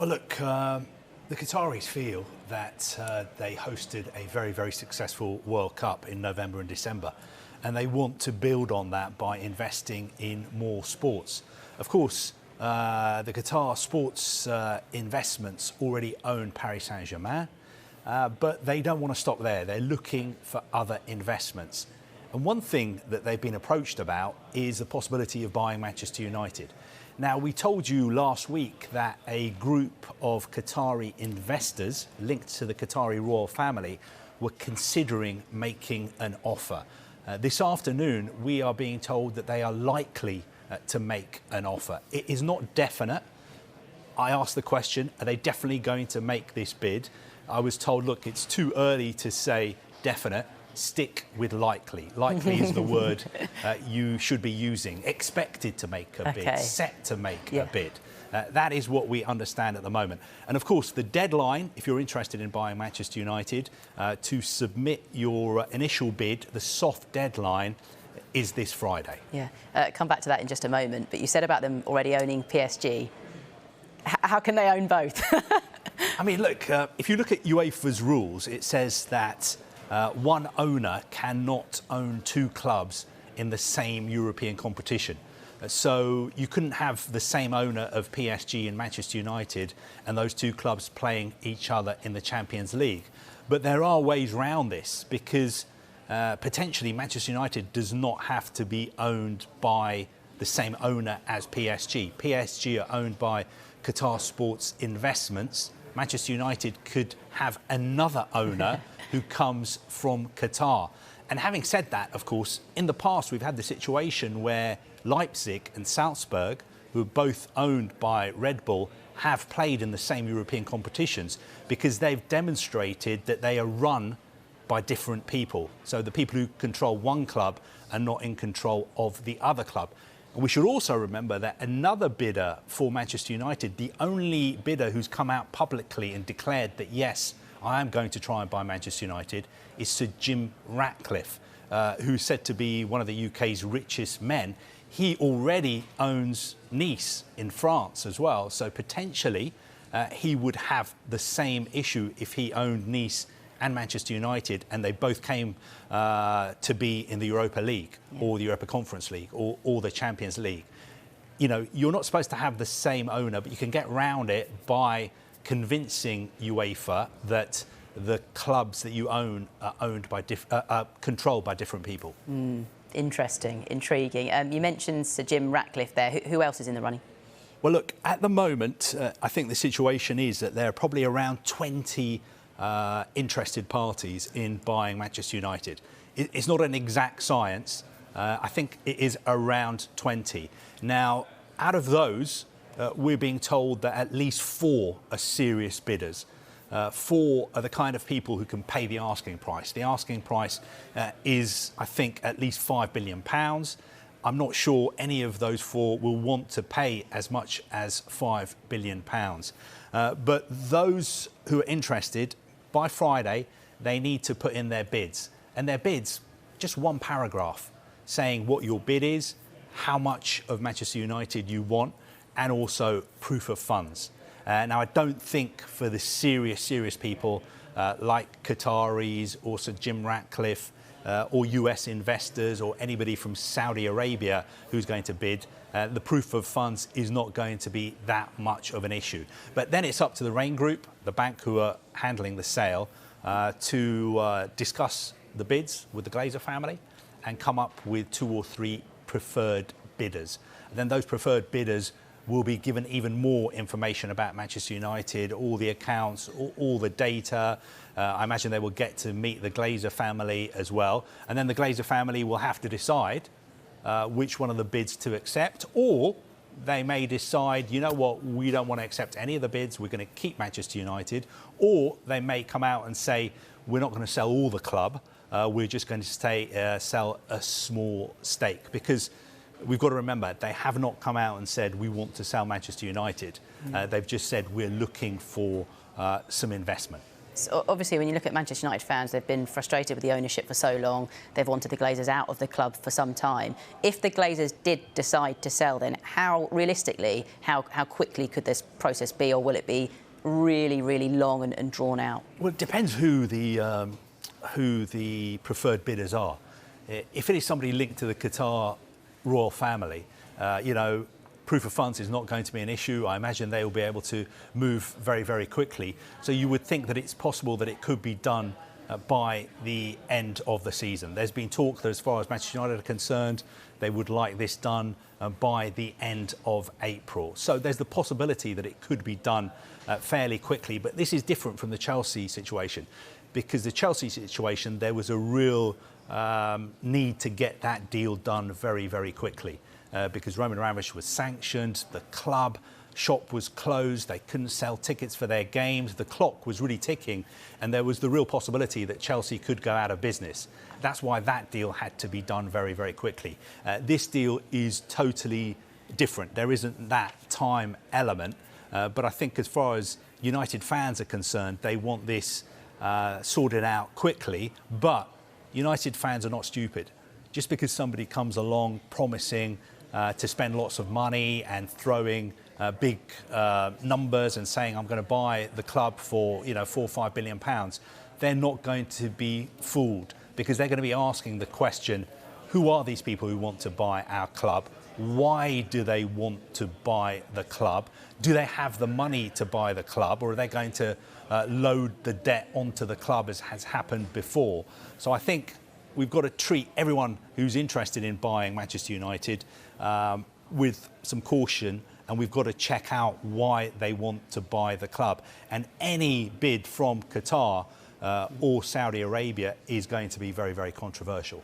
Well, look, the Qataris feel that they hosted a very, very successful World Cup in November and December, and they want to build on that by investing in more sports. Of course, the Qatar sports investments already own Paris Saint-Germain, but they don't want to stop there. They're looking for other investments. And one thing that they've been approached about is the possibility of buying Manchester United. Now, we told you last week that a group of Qatari investors linked to the Qatari Royal Family were considering making an offer. This afternoon, we are being told that they are likely to make an offer. It is not definite. I asked the question, are they definitely going to make this bid? I was told, look, it's too early to say definite. Stick with likely. Likely is the word you should be using. Expected to make a bid, set to make a bid. That is what we understand at the moment. And of course, the deadline, if you're interested in buying Manchester United, to submit your initial bid, the soft deadline, is this Friday. Yeah, come back to that in just a moment. But you said about them already owning PSG. How can they own both? I mean, look, if you look at UEFA's rules, it says that one owner cannot own two clubs in the same European competition. So you couldn't have the same owner of PSG and Manchester United and those two clubs playing each other in the Champions League. But there are ways around this because potentially Manchester United does not have to be owned by the same owner as PSG. PSG are owned by Qatar Sports Investments. Manchester United could have another owner who comes from Qatar. And having said that, of course, in the past we've had the situation where Leipzig and Salzburg, who are both owned by Red Bull, have played in the same European competitions because they've demonstrated that they are run by different people. So the people who control one club are not in control of the other club. And we should also remember that another bidder for Manchester United, the only bidder who's come out publicly and declared that, yes, I am going to try and buy Manchester United, is Sir Jim Ratcliffe, who's said to be one of the UK's richest men. He already owns Nice in France as well. So potentially he would have the same issue if he owned Nice and Manchester United, and they both came to be in the Europa League or the Europa Conference League or the Champions League. You know, you're not supposed to have the same owner, but you can get round it by convincing UEFA that the clubs that you own are owned by controlled by different people. Interesting, intriguing. You mentioned Sir Jim Ratcliffe there. Who else is in the running? Well, look, at the moment, I think the situation is that there are probably around 20 interested parties in buying Manchester United. It's not an exact science. I think it is around 20. Now, out of those, we're being told that at least 4 are serious bidders. 4 are the kind of people who can pay the asking price. The asking price is, I think, at least £5 billion. I'm not sure any of those 4 will want to pay as much as £5 billion. But those who are interested, by Friday, they need to put in their bids. And their bids, just one paragraph, saying what your bid is, how much of Manchester United you want, and also proof of funds. Now, I don't think for the serious people like Qataris or Sir Jim Ratcliffe or US investors or anybody from Saudi Arabia who's going to bid, the proof of funds is not going to be that much of an issue. But then it's up to the Rain Group, the bank who are handling the sale, to discuss the bids with the Glazer family and come up with 2 or 3 preferred bidders. And then those preferred bidders will be given even more information about Manchester United, all the accounts, all the data. I imagine they will get to meet the Glazer family as well. And then the Glazer family will have to decide which one of the bids to accept, or they may decide, you know what, we don't want to accept any of the bids, we're going to keep Manchester United, or they may come out and say, we're not going to sell all the club, we're just going to sell a small stake. Because we've got to remember, they have not come out and said, we want to sell Manchester United. They've just said, we're looking for some investment. So obviously, when you look at Manchester United fans, they've been frustrated with the ownership for so long. They've wanted the Glazers out of the club for some time. If the Glazers did decide to sell, then how realistically, how quickly could this process be, or will it be really, really long and drawn out? Well, it depends who the preferred bidders are. If it is somebody linked to the Qatar Royal Family, proof of funds is not going to be an issue. I imagine they will be able to move very, very quickly. So you would think that it's possible that it could be done by the end of the season. There's been talk that as far as Manchester United are concerned, they would like this done by the end of April. So there's the possibility that it could be done fairly quickly. But this is different from the Chelsea situation, because the Chelsea situation, there was a real need to get that deal done very, very quickly. Because Roman Abramovich was sanctioned, the club shop was closed, they couldn't sell tickets for their games, the clock was really ticking, and there was the real possibility that Chelsea could go out of business. That's why that deal had to be done very, very quickly. This deal is totally different. There isn't that time element, but I think as far as United fans are concerned, they want this sorted out quickly, but United fans are not stupid. Just because somebody comes along promising to spend lots of money and throwing big numbers and saying, I'm going to buy the club for, £4 or £5 billion, they're not going to be fooled, because they're going to be asking the question, who are these people who want to buy our club? Why do they want to buy the club? Do they have the money to buy the club, or are they going to load the debt onto the club, as has happened before? So I think we've got to treat everyone who's interested in buying Manchester United with some caution, and we've got to check out why they want to buy the club. And any bid from Qatar or Saudi Arabia is going to be very, very controversial.